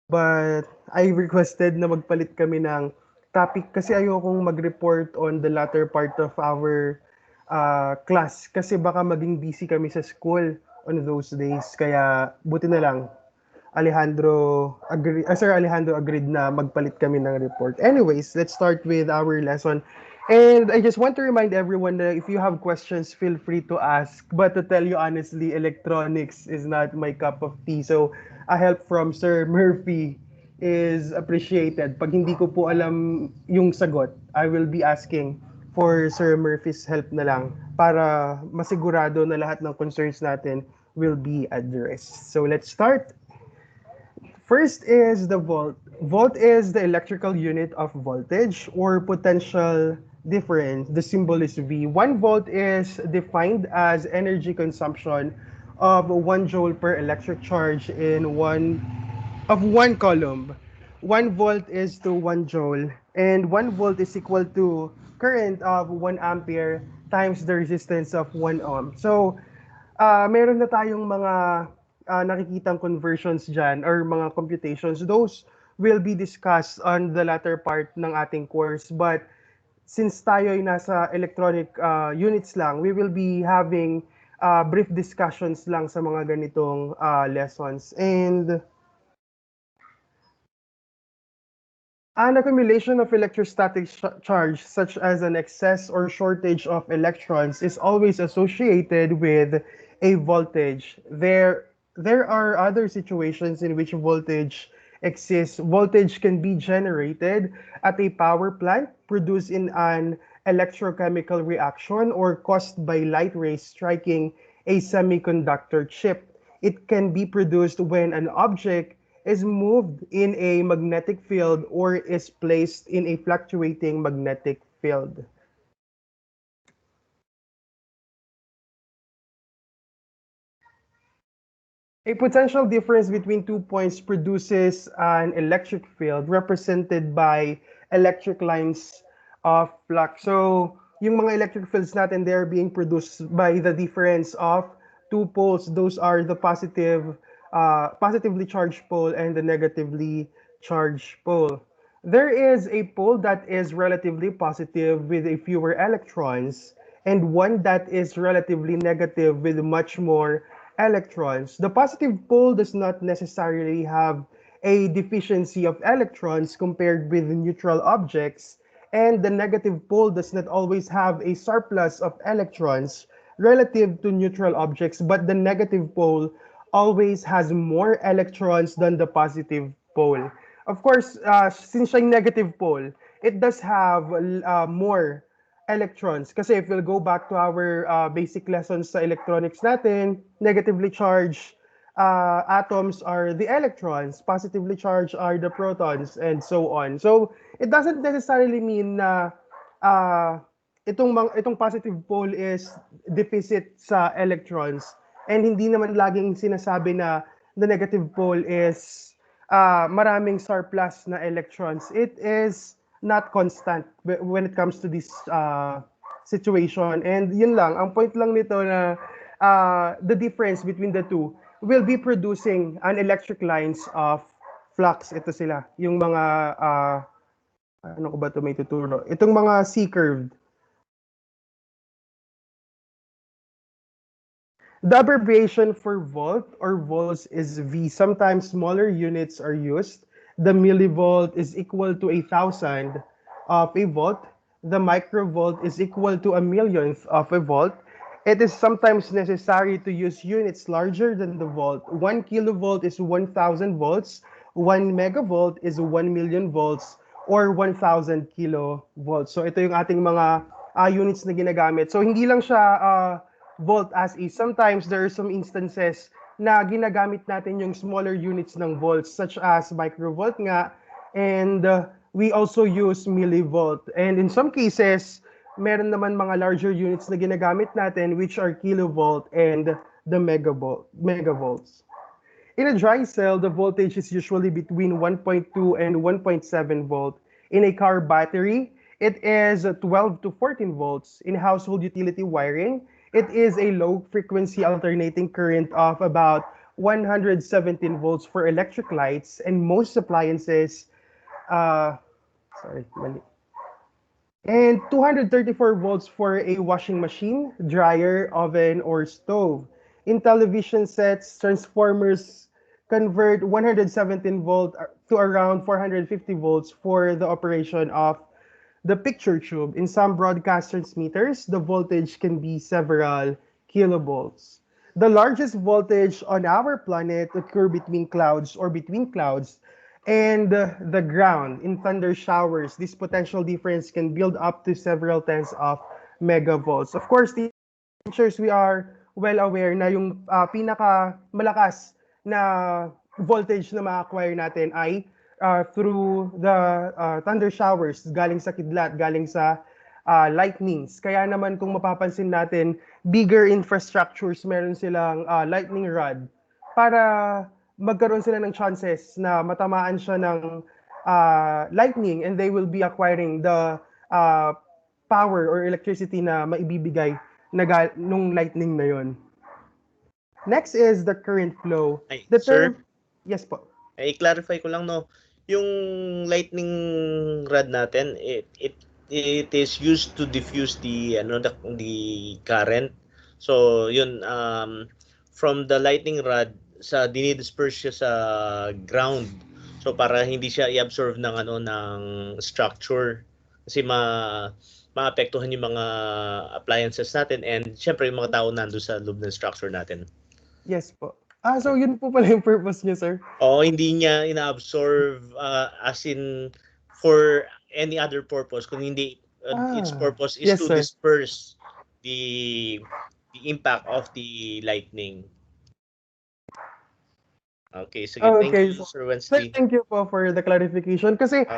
But I requested na magpalit kami ng topic kasi ayokong mag-report on the latter part of our class kasi baka maging busy kami sa school on those days. Kaya buti na lang Sir Alejandro agreed na magpalit kami ng report. Anyways, let's start with our lesson. And I just want to remind everyone that if you have questions, feel free to ask. But to tell you honestly, electronics is not my cup of tea. So a help from Sir Murphy is appreciated. Pag hindi ko po alam yung sagot, I will be asking for Sir Murphy's help na lang para masigurado na lahat ng concerns natin will be addressed. So let's start. First is the volt. Volt is the electrical unit of voltage or potential difference. The symbol is V. 1 volt is defined as energy consumption of 1 joule per electric charge in one column. 1 volt is to 1 joule, and 1 volt is equal to current of 1 ampere times the resistance of 1 ohm. So, meron na tayong mga nakikitang conversions dyan or mga computations. Those will be discussed on the latter part ng ating course. But since tayo ay nasa electronic units lang, we will be having brief discussions lang sa mga ganitong lessons. And an accumulation of electrostatic charge, such as an excess or shortage of electrons, is always associated with a voltage. There are other situations in which voltage exists. Voltage can be generated at a power plant, produced in an electrochemical reaction, or caused by light rays striking a semiconductor chip. It can be produced when an object is moved in a magnetic field or is placed in a fluctuating magnetic field. A potential difference between 2 points produces an electric field represented by electric lines of flux. So, yung mga electric fields natin, they're being produced by the difference of 2 poles. Those are the positively charged pole and the negatively charged pole. There is a pole that is relatively positive with a fewer electrons and one that is relatively negative with much more electrons. The positive pole does not necessarily have a deficiency of electrons compared with neutral objects, and the negative pole does not always have a surplus of electrons relative to neutral objects, but the negative pole always has more electrons than the positive pole. Of course, since siyang negative pole, it does have more electrons. Kasi if we'll go back to our basic lessons sa electronics natin, negatively charged atoms are the electrons, positively charged are the protons, and so on. So, it doesn't necessarily mean na uh, itong positive pole is deficit sa electrons. And hindi naman laging sinasabi na the negative pole is maraming surplus na electrons. It is not constant when it comes to this situation. And yun lang, ang point lang nito na the difference between the two will be producing an electric lines of flux. Ito sila, yung mga, ano ko ba ito may tuturo? Itong mga C-curved. The abbreviation for volt or volts is V. Sometimes smaller units are used. The millivolt is equal to 1,000 of a volt. The microvolt is equal to a millionth of a volt. It is sometimes necessary to use units larger than the volt. 1 kilovolt is 1,000 volts. 1 megavolt is 1 million volts or 1,000 kilovolts. So ito yung ating mga units na ginagamit. So hindi lang siya volt as is. Sometimes there are some instances na ginagamit natin yung smaller units ng volts such as microvolt nga, and we also use millivolt. And in some cases, meron naman mga larger units na ginagamit natin which are kilovolt and the megavolts. In a dry cell, the voltage is usually between 1.2 and 1.7 volt. In a car battery, it is 12 to 14 volts. In household utility wiring, it is a low frequency alternating current of about 117 volts for electric lights, and most appliances, uh, sorry, mali. And 234 volts for a washing machine, dryer, oven, or stove. In television sets, transformers convert 117 volt to around 450 volts for the operation of the picture tube. In some broadcast transmitters, the voltage can be several kilovolts. The largest voltage on our planet occur between clouds or between clouds and the ground in thunder showers. This potential difference can build up to several tens of megavolts. Of course, teachers, we are well aware na yung pinaka malakas na voltage na ma-acquire natin ay through the thunder showers galing sa kidlat, galing sa lightnings. Kaya naman kung mapapansin natin, bigger infrastructures meron silang lightning rod para magkaroon sila ng chances na matamaan siya ng lightning, and they will be acquiring the uh, power or electricity na maibibigay nung lightning na yon. Next is the current flow. Ay, The sir, term, yes po. i-clarify ko lang, no. Yung lightning rod natin, it is used to diffuse the current. So, yun, from the lightning rod, dinidisperse siya sa ground. So, para hindi siya i-absorb ng structure. Kasi maapektuhan yung mga appliances natin, and syempre yung mga tao nando sa loob ng structure natin. Yes po. So yun po pala yung purpose niya, sir. Hindi niya ina-absorb as in for any other purpose, kung hindi its purpose is yes, to sir. disperse the impact of the lightning. Okay, sige. Thank Okay, you, so Sir Wednesday. thank you po for the clarification. Kasi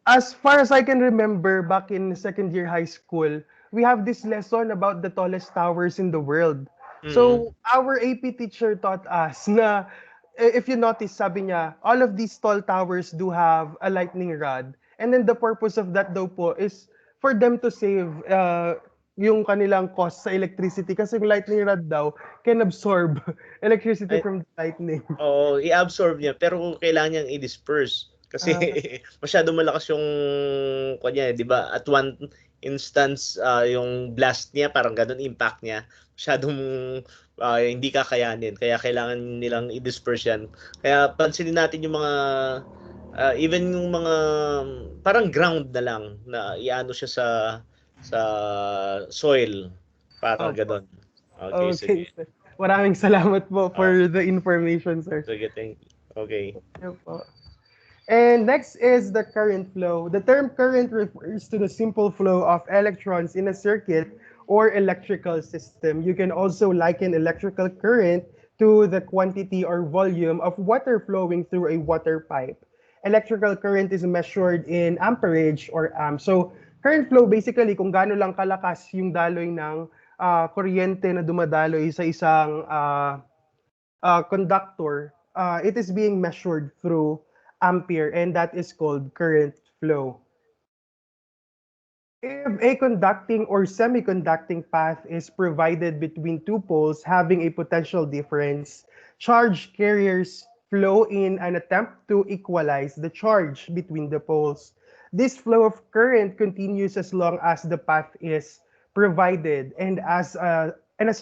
as far as I can remember, back in second year high school, we have this lesson about the tallest towers in the world. So our AP teacher taught us na if you notice, sabi niya, all of these tall towers do have a lightning rod. And then the purpose of that daw po is for them to save yung kanilang cost sa electricity, kasi yung lightning rod daw can absorb electricity Ay, from the lightning. i-absorb niya, pero kailangan niyang i-disperse. Kasi masyado malakas yung kanya, 'di ba? At one instance, yung blast niya, parang ganun impact niya. Masyadong hindi kakayanin. Kaya kailangan nilang i-disperse yan. Kaya pansinin natin yung mga even yung mga parang ground na lang na iano siya sa soil. Parang ganun. Okay, sige. Okay, sir. Maraming salamat po for the information, sir. Sige, thank you. Okay. Yun po. And next is the current flow. The term current refers to the simple flow of electrons in a circuit or electrical system. You can also liken electrical current to the quantity or volume of water flowing through a water pipe. Electrical current is measured in amperage or amp. So, current flow basically kung gaano lang kalakas yung daloy ng kuryente na dumadaloy sa isang conductor, it is being measured through ampere, and that is called current flow. If a conducting or semiconducting path is provided between two poles having a potential difference, charge carriers flow in an attempt to equalize the charge between the poles. This flow of current continues as long as the path is provided, and as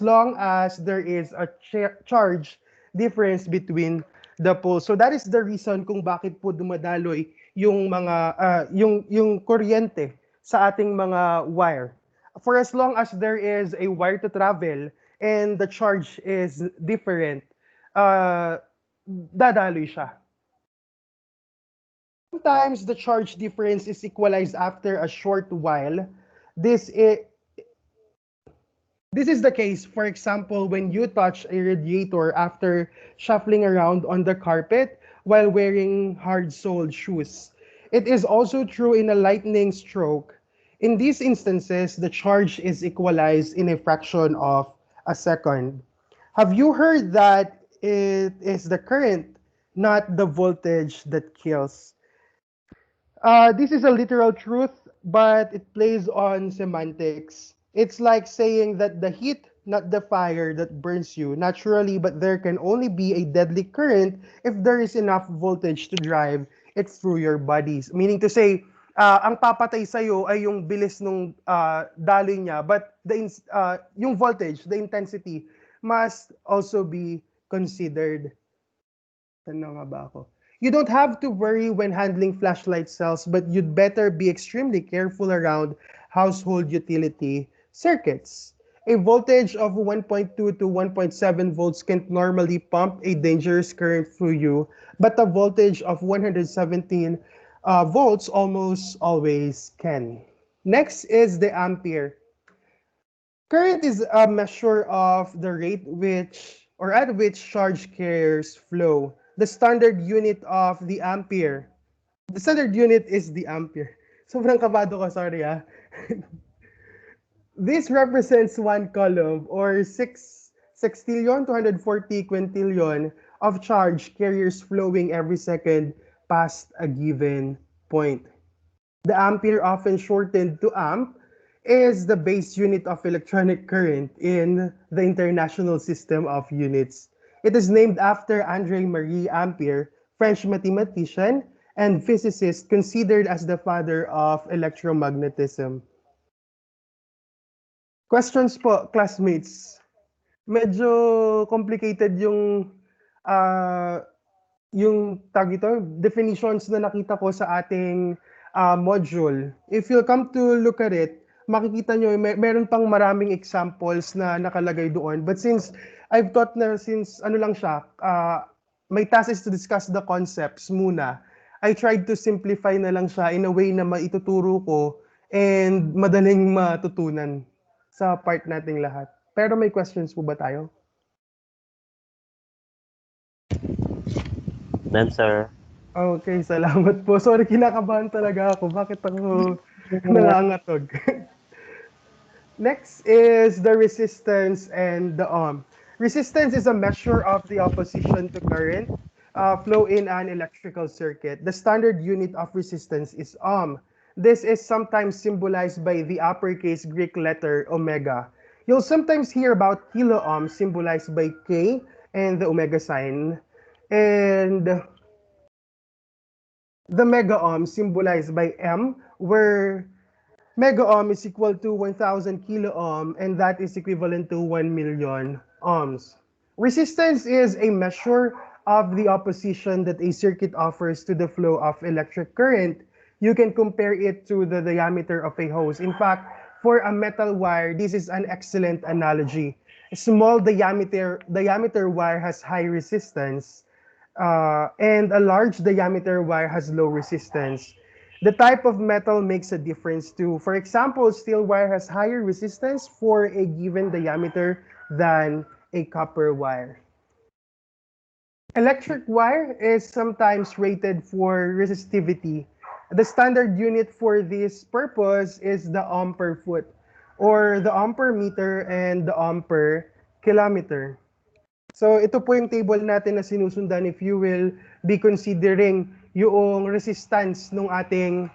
long as there is a charge difference between the poles. So that is the reason kung bakit po dumadaloy yung mga yung kuryente sa ating mga wire. For as long as there is a wire to travel and the charge is different, dadaloy siya. Sometimes the charge difference is equalized after a short while. This is This is the case, for example, when you touch a radiator after shuffling around on the carpet while wearing hard-soled shoes. It is also true in a lightning stroke. In these instances, the charge is equalized in a fraction of a second. Have you heard that it is the current, not the voltage, that kills? This is a literal truth, but it plays on semantics. It's like saying that the heat not the fire that burns you naturally, but there can only be a deadly current if there is enough voltage to drive it through your bodies. Meaning to say, ang papatay sa'yo ay yung bilis nung daloy niya, but yung voltage, the intensity, must also be considered. Ano nga ba ako? You don't have to worry when handling flashlight cells, but you'd better be extremely careful around household utility circuits. A voltage of 1.2 to 1.7 volts can't normally pump a dangerous current through you, but a voltage of 117 volts almost always can. Next is the ampere. Current is a measure of the rate which or at which charge carriers flow. The standard unit of the ampere. The standard unit is the ampere. Sobrang kabado ko, sorry ah. This represents one coulomb or 6 sextillion 240 quintillion of charge carriers flowing every second past a given point. The ampere, often shortened to amp, is the base unit of electronic current in the International System of Units. It is named after André-Marie Ampere, French mathematician and physicist considered as the father of electromagnetism. Questions po, classmates. Medyo complicated uh, yung tag ito, definitions na nakita ko sa ating module. If you'll come to look at it, makikita nyo, meron pang maraming examples na nakalagay doon. But since I've taught na since ano lang siya, my task is to discuss the concepts muna. I tried to simplify na lang siya in a way na maituturo ko and madaling matutunan sa part nating lahat. Pero may questions po ba tayo? None, sir. Okay, salamat po. Sorry, kinakabahan talaga ako. Bakit ako nangangatog? Next is the resistance and the ohm. Resistance is a measure of the opposition to current flow in an electrical circuit. The standard unit of resistance is ohm. This is sometimes symbolized by the uppercase Greek letter omega. You'll sometimes hear about kilo ohm symbolized by K and the omega sign. And the mega ohm symbolized by M, where mega ohm is equal to 1,000 kilo ohm, and that is equivalent to 1 million ohms. Resistance is a measure of the opposition that a circuit offers to the flow of electric current. You can compare it to the diameter of a hose. In fact, for a metal wire, this is an excellent analogy. A small diameter wire has high resistance, and a large diameter wire has low resistance. The type of metal makes a difference too. For example, steel wire has higher resistance for a given diameter than a copper wire. Electric wire is sometimes rated for resistivity. The standard unit for this purpose is the ohm per foot, or the ohm per meter and the ohm per kilometer. So ito po yung table natin na sinusundan if you will be considering yung resistance ng ating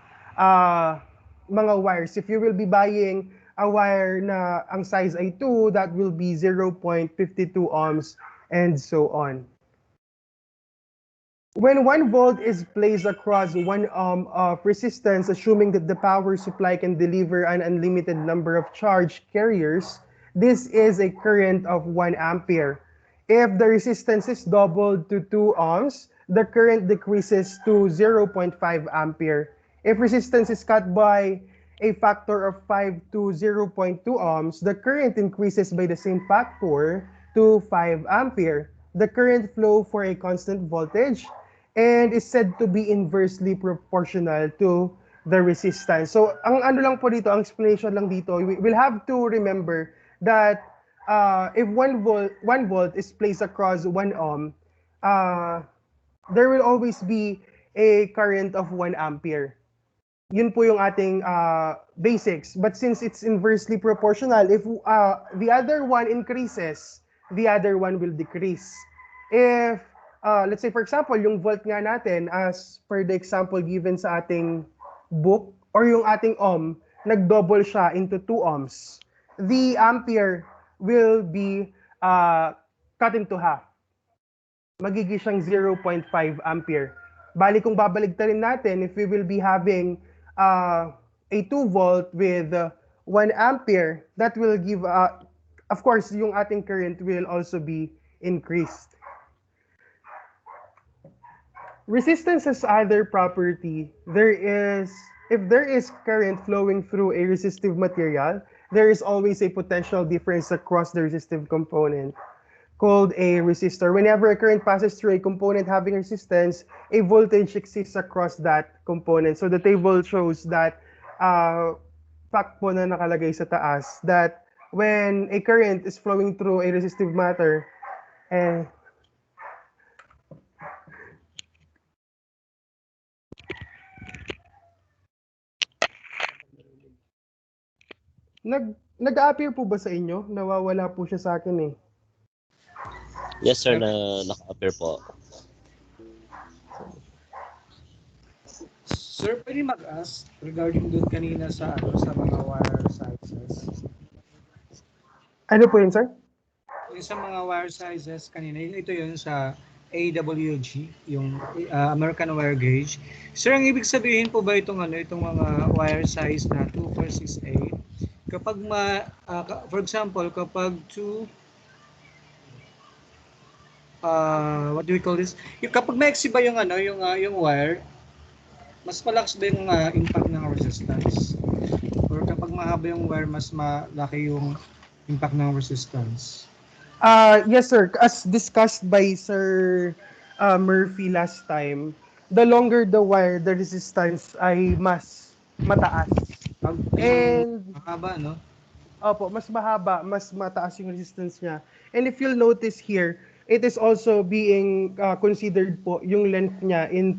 mga wires. If you will be buying a wire na ang size ay 2, that will be 0.52 ohms and so on. When 1 volt is placed across 1 ohm of resistance, assuming that the power supply can deliver an unlimited number of charge carriers, this is a current of 1 ampere. If the resistance is doubled to 2 ohms, the current decreases to 0.5 ampere. If resistance is cut by a factor of 5 to 0.2 ohms, the current increases by the same factor to 5 ampere. The current flow for a constant voltage and is said to be inversely proportional to the resistance. So, ang ano lang po dito, ang explanation lang dito, we'll have to remember that if 1 volt is placed across 1 ohm, there will always be a current of 1 ampere. Yun po yung ating basics. But since it's inversely proportional, if the other one increases, the other one will decrease. If, let's say for example, yung volt nga natin, as per the example given sa ating book, or yung ating ohm, nag-double siya into 2 ohms. The ampere will be cut into half. Magiging siyang 0.5 ampere. Bali kung babaligtarin natin, if we will be having a 2 volt with 1 ampere, that will give, of course, yung ating current will also be increased. Resistance has other property. If there is current flowing through a resistive material, there is always a potential difference across the resistive component, called a resistor. Whenever a current passes through a component having resistance, a voltage exists across that component. So the table shows that fact po na nakalagay sa taas, that when a current is flowing through a resistive matter, eh, nag-appear po ba sa inyo? Nawawala po siya sa akin eh. Yes sir, naka-appear po. Sir, pwede mag-ask regarding dun kanina sa mga wire sizes. Ano po yun, sir? Yung sa mga wire sizes kanina, ito yun sa AWG, yung American Wire Gauge. Sir, ang ibig sabihin po ba itong mga wire size na 2468? Kapag for example, kapag what do we call this? Kapag maiksi ba yung yung wire, mas malakas ba yung impact ng resistance? Or kapag mahaba yung wire, mas malaki yung impact ng resistance? Yes, sir. As discussed by Sir Murphy last time, the longer the wire, the resistance ay mas mataas. And mahaba, no? Opo, mas mahaba, mas mataas yung resistance niya. And if you'll notice here, it is also being considered po yung length niya in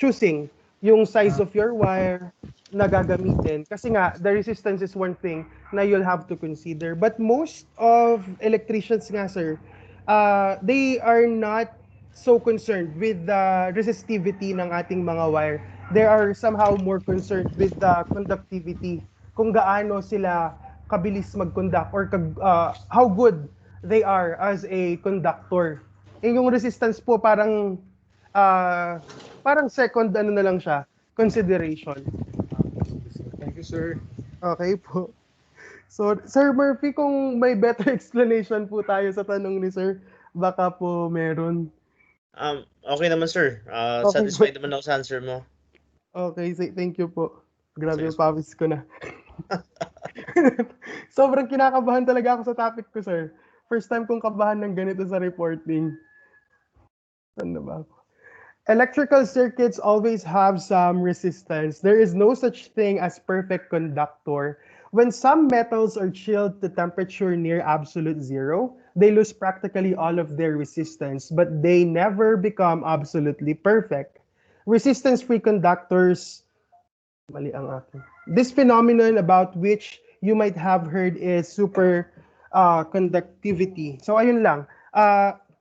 choosing yung size of your wire na gagamitin. Kasi nga, the resistance is one thing na you'll have to consider. But most of electricians nga, sir, they are not so concerned with the resistivity ng ating mga wire. They are somehow more concerned with the conductivity, kung gaano sila kabilis mag-conduct or how good they are as a conductor. Yung resistance po parang second na lang siya, consideration. Thank you, sir. Okay po. So, Sir Murphy, kung may better explanation po tayo sa tanong ni Sir, baka po meron. Okay naman sir. Okay Satisfied naman ako sa answer mo. Okay, thank you po. Grabe, Sige. pawis ko na. Sobrang kinakabahan talaga ako sa topic ko, sir. First time kong kabahan ng ganito sa reporting. Ano ba ako? Electrical circuits always have some resistance. There is no such thing as perfect conductor. When some metals are chilled to temperature near absolute zero, they lose practically all of their resistance, but they never become absolutely perfect. Resistance-free conductors, mali ang akin. This phenomenon about which you might have heard is super conductivity. So ayun lang.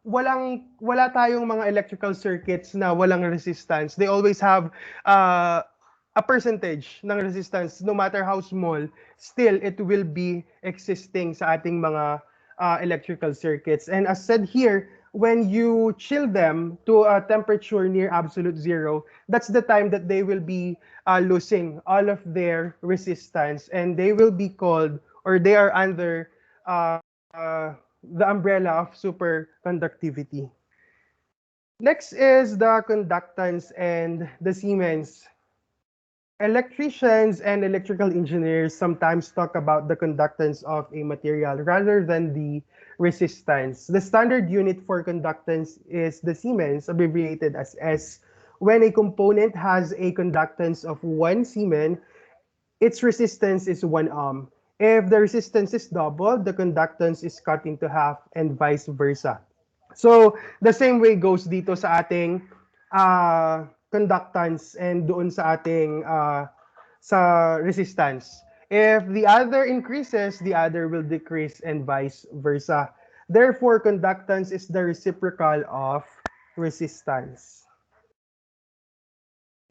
Wala tayong mga electrical circuits na walang resistance. They always have a percentage ng resistance, no matter how small, still it will be existing sa ating mga electrical circuits. And as said here, when you chill them to a temperature near absolute zero, that's the time that they will be losing all of their resistance, and they will be called, or they are under the umbrella of superconductivity. Next is the conductance and the Siemens. Electricians and electrical engineers sometimes talk about the conductance of a material rather than the resistance. The standard unit for conductance is the Siemens, abbreviated as S. When a component has a conductance of 1 Siemens, its resistance is 1 ohm. If the resistance is doubled, the conductance is cut into half and vice versa. So, the same way goes dito sa ating conductance and doon sa ating sa resistance. If the other increases, the other will decrease and vice versa. Therefore, conductance is the reciprocal of resistance.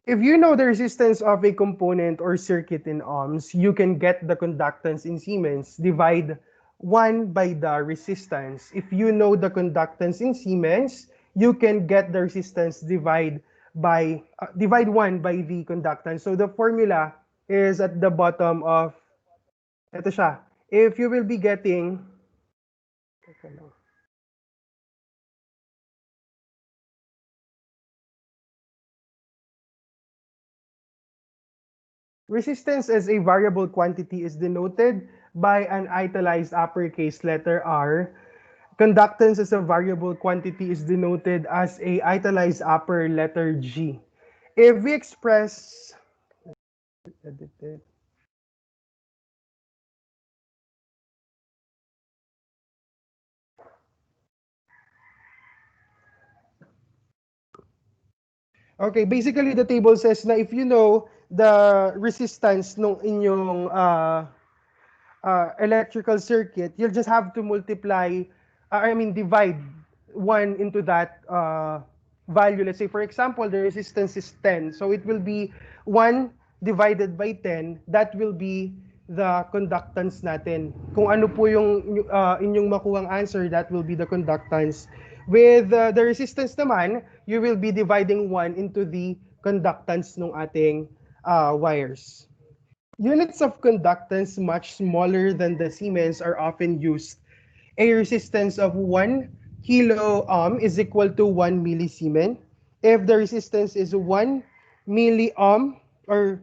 If you know the resistance of a component or circuit in ohms, you can get the conductance in Siemens. Divide 1 by the resistance. If you know the conductance in Siemens, you can get the resistance divide 1 by the conductance. So the formula is at the bottom of ito siya. If you will be getting teka lang. Resistance as a variable quantity is denoted by an italicized uppercase letter R. Conductance as a variable quantity is denoted as a italicized upper letter G. If we express edit it. Okay, basically the table says na if you know the resistance nung inyong electrical circuit, you'll just have to multiply, divide 1 into that value. Let's say, for example, the resistance is 10. So it will be 1 divided by 10. That will be the conductance natin. Kung ano po yung inyong makuhang answer, that will be the conductance. With the resistance naman, you will be dividing 1 into the conductance ng ating wires. Units of conductance much smaller than the Siemens are often used. A resistance of 1 kilo ohm is equal to 1 millisiemens. If the resistance is 1 milliohm or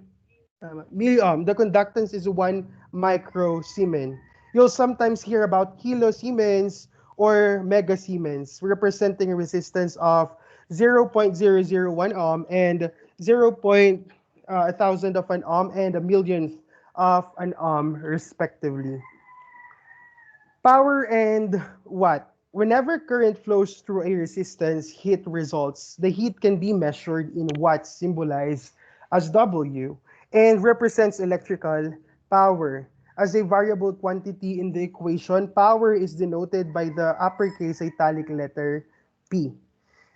milliohm, the conductance is 1 microsiemen. You'll sometimes hear about kilosiemens or megasiemens, representing a resistance of 0.001 ohm and 0.1000 of an ohm and a millionth of an ohm, respectively. Power and watt. Whenever current flows through a resistance, heat results. The heat can be measured in watts, symbolized as W, and represents electrical power. As a variable quantity in the equation, power is denoted by the uppercase italic letter P.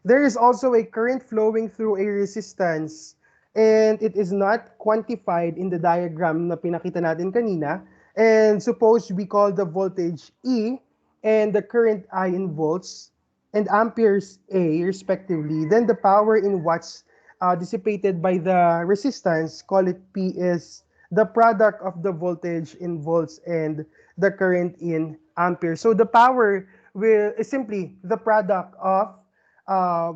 There is also a current flowing through a resistance, and it is not quantified in the diagram na pinakita natin kanina. And suppose we call the voltage E and the current I in volts and amperes A respectively. Then the power in watts dissipated by the resistance, call it P, is the product of the voltage in volts and the current in amperes. So the power is simply the product of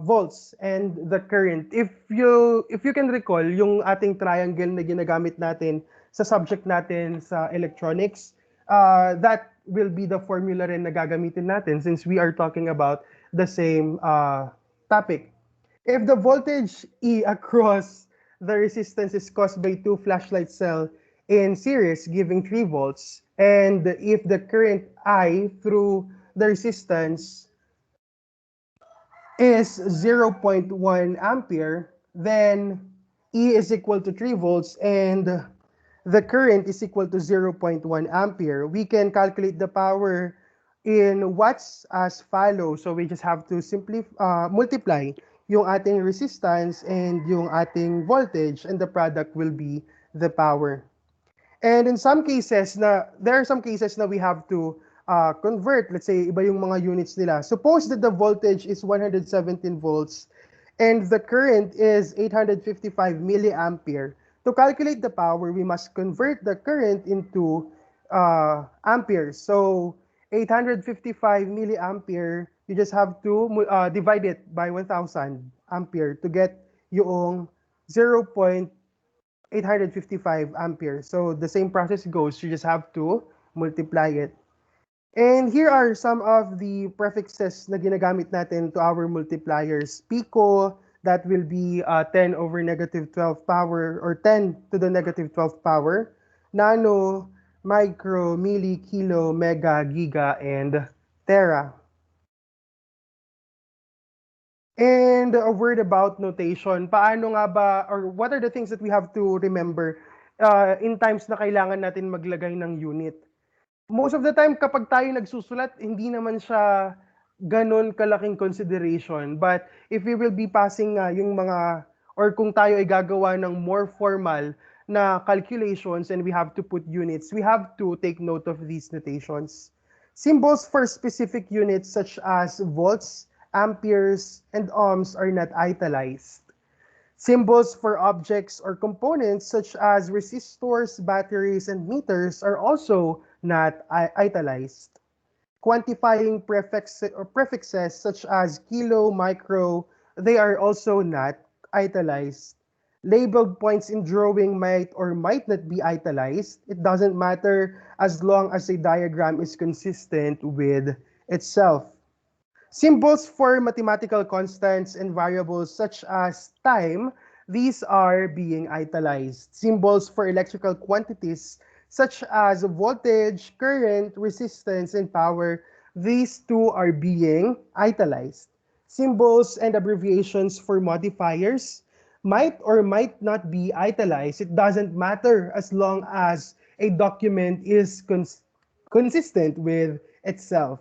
volts and the current. If you can recall yung ating triangle na ginagamit natin sa subject natin sa electronics, that will be the formula rin na gagamitin natin since we are talking about the same topic. If the voltage E across the resistance is caused by two flashlight cell in series giving 3 volts, and if the current I through the resistance is 0.1 ampere, then E is equal to 3 volts and the current is equal to 0.1 ampere. We can calculate the power in watts as follows. So we just have to simply multiply yung ating resistance and yung ating voltage, and the product will be the power. And in some cases there are some cases na we have to convert, let's say iba yung mga units nila. Suppose that the voltage is 117 volts and the current is 855 milliampere. To calculate the power, we must convert the current into amperes. So 855 milliampere, you just have to divide it by 1000 ampere to get yung 0.855 amperes. So the same process goes, you just have to multiply it. And here are some of the prefixes na ginagamit natin to our multipliers. Pico, that will be 10 over negative 12 power, or 10 to the negative 12 power. Nano, micro, milli, kilo, mega, giga, and tera. And a word about notation. Paano nga ba, or what are the things that we have to remember in times na kailangan natin maglagay ng unit? Most of the time, kapag tayo nagsusulat, hindi naman siya ganon kalaking consideration. But if we will be passing yung mga, or kung tayo ay gagawa ng more formal na calculations and we have to put units, we have to take note of these notations. Symbols for specific units such as volts, amperes, and ohms are not italized. Symbols for objects or components such as resistors, batteries, and meters are also not italized. Quantifying prefixes such as kilo, micro, they are also not italized. Labeled points in drawing might or might not be italized. It doesn't matter as long as a diagram is consistent with itself. Symbols for mathematical constants and variables such as time, these are being italized. Symbols for electrical quantities such as voltage, current, resistance, and power, these too are being italized. Symbols and abbreviations for modifiers might or might not be italized. It doesn't matter as long as a document is consistent with itself.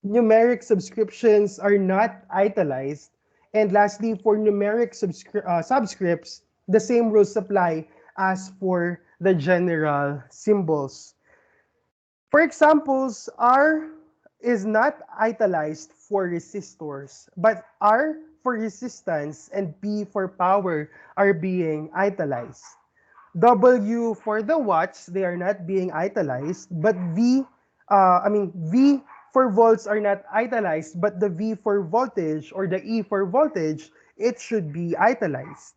Numeric subscriptions are not italized. And lastly, for numeric subscripts, the same rules apply as for the general symbols. For examples, R is not italized for resistors, but R for resistance and P for power are being italized. W for the watts, they are not being italized, but V for volts are not italized, but the V for voltage or the E for voltage, it should be italized.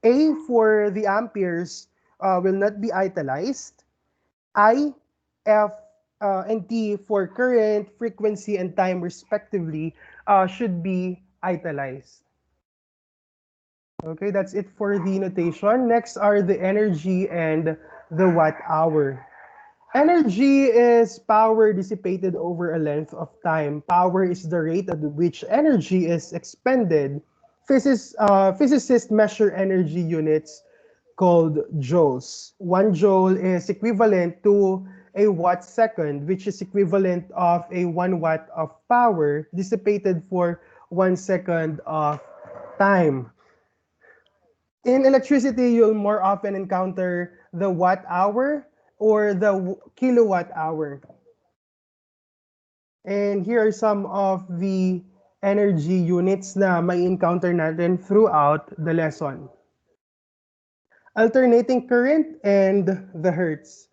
A for the amperes will not be italized. I, F, and T for current, frequency, and time respectively should be italized. Okay, that's it for the notation. Next are the energy and the watt hour. Energy is power dissipated over a length of time. Power is the rate at which energy is expended. Physicists measure energy units called joules. 1 joule is equivalent to a watt second, which is equivalent of a 1 watt of power dissipated for 1 second of time. In electricity, you'll more often encounter the watt hour or the kilowatt hour. And here are some of the energy units na may encounter natin throughout the lesson. Alternating current and the hertz.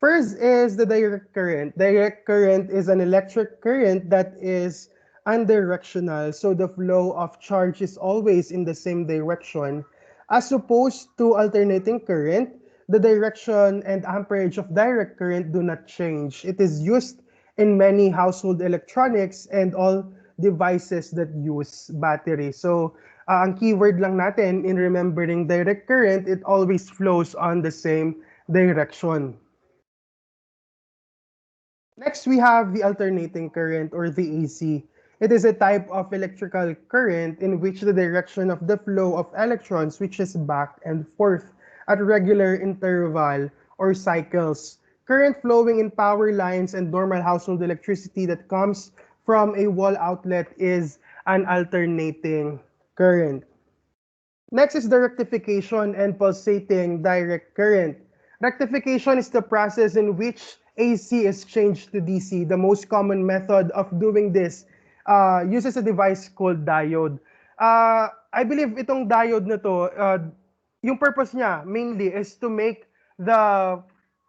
First is the direct current. Direct current is an electric current that is unidirectional, so the flow of charge is always in the same direction. As opposed to alternating current, the direction and amperage of direct current do not change. It is used in many household electronics and all devices that use battery. So, ang keyword lang natin in remembering direct current, it always flows on the same direction. Next, we have the alternating current or the AC. It is a type of electrical current in which the direction of the flow of electrons switches back and forth at regular interval or cycles. Current flowing in power lines and normal household electricity that comes from a wall outlet is an alternating current. Next is the rectification and pulsating direct current. Rectification is the process in which AC is changed to DC. The most common method of doing this uses a device called diode. I believe itong diode na to, yung purpose niya mainly is to make the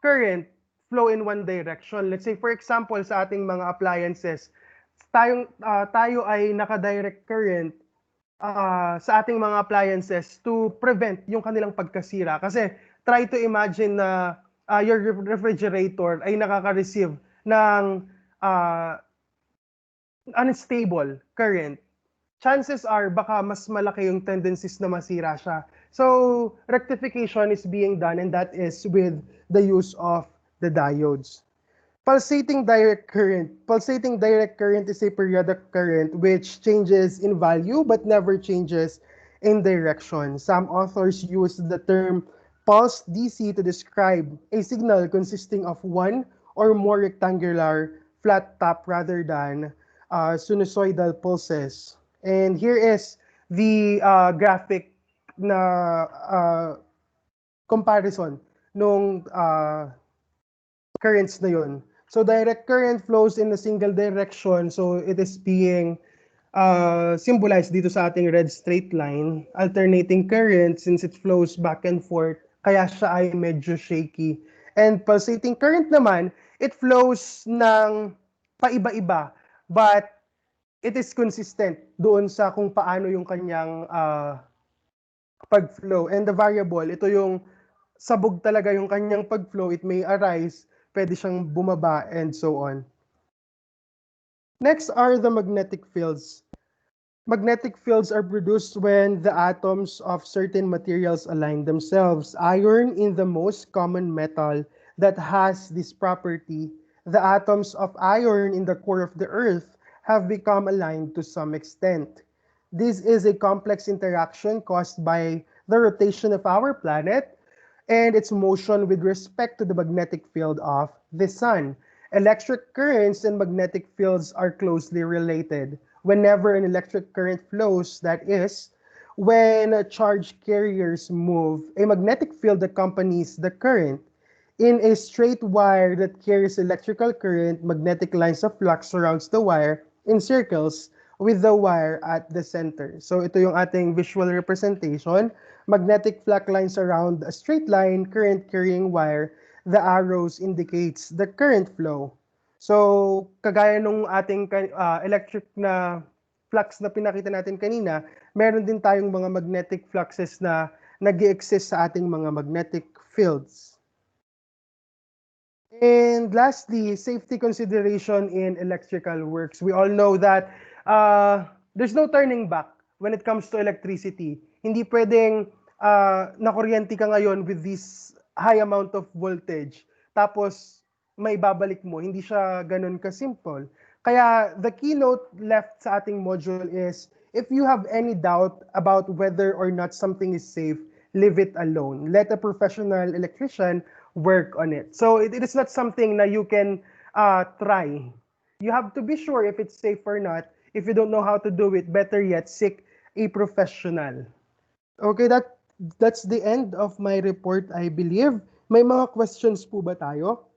current flow in one direction. Let's say for example sa ating mga appliances, tayo ay naka-direct current sa ating mga appliances to prevent yung kanilang pagkasira. Kasi try to imagine na your refrigerator ay nakaka-receive ng uh, unstable current. Chances are baka mas malaki yung tendencies na masira siya. So rectification is being done and that is with the use of the diodes. Pulsating direct current. Pulsating direct current is a periodic current which changes in value but never changes in direction. Some authors use the term pulse DC to describe a signal consisting of one or more rectangular flat top rather than sinusoidal pulses. And here is the graphic na comparison nung currents na yun. So direct current flows in a single direction. So it is being symbolized dito sa ating red straight line. Alternating current, since it flows back and forth, kaya siya ay medyo shaky. And pulsating current naman, it flows ng paiba-iba. But it is consistent doon sa kung paano yung kanyang pag-flow. And the variable, ito yung sabog talaga yung kanyang pag-flow. It may arise, pwede siyang bumaba, and so on. Next are the magnetic fields. Magnetic fields are produced when the atoms of certain materials align themselves. Iron is the most common metal that has this property. The atoms of iron in the core of the Earth have become aligned to some extent. This is a complex interaction caused by the rotation of our planet and its motion with respect to the magnetic field of the sun. Electric currents and magnetic fields are closely related. Whenever an electric current flows, that is, when charge carriers move, a magnetic field accompanies the current. In a straight wire that carries electrical current, magnetic lines of flux surrounds the wire in circles with the wire at the center. So ito yung ating visual representation. Magnetic flux lines around a straight line, current carrying wire. The arrows indicates the current flow. So kagaya nung ating electric na flux na pinakita natin kanina, meron din tayong mga magnetic fluxes na nag-exist sa ating mga magnetic fields. And lastly, safety consideration in electrical works. We all know that there's no turning back when it comes to electricity. Hindi pwedeng nakuryente ka ngayon with this high amount of voltage. Tapos may babalik mo. Hindi siya ganun ka-simple. Kaya the keynote left sa ating module is, if you have any doubt about whether or not something is safe, leave it alone. Let a professional electrician work on it. So it is not something that you can try. You have to be sure if it's safe or not. If you don't know how to do it, better yet, seek a professional. Okay, that's the end of my report, I believe. May mga questions po ba tayo?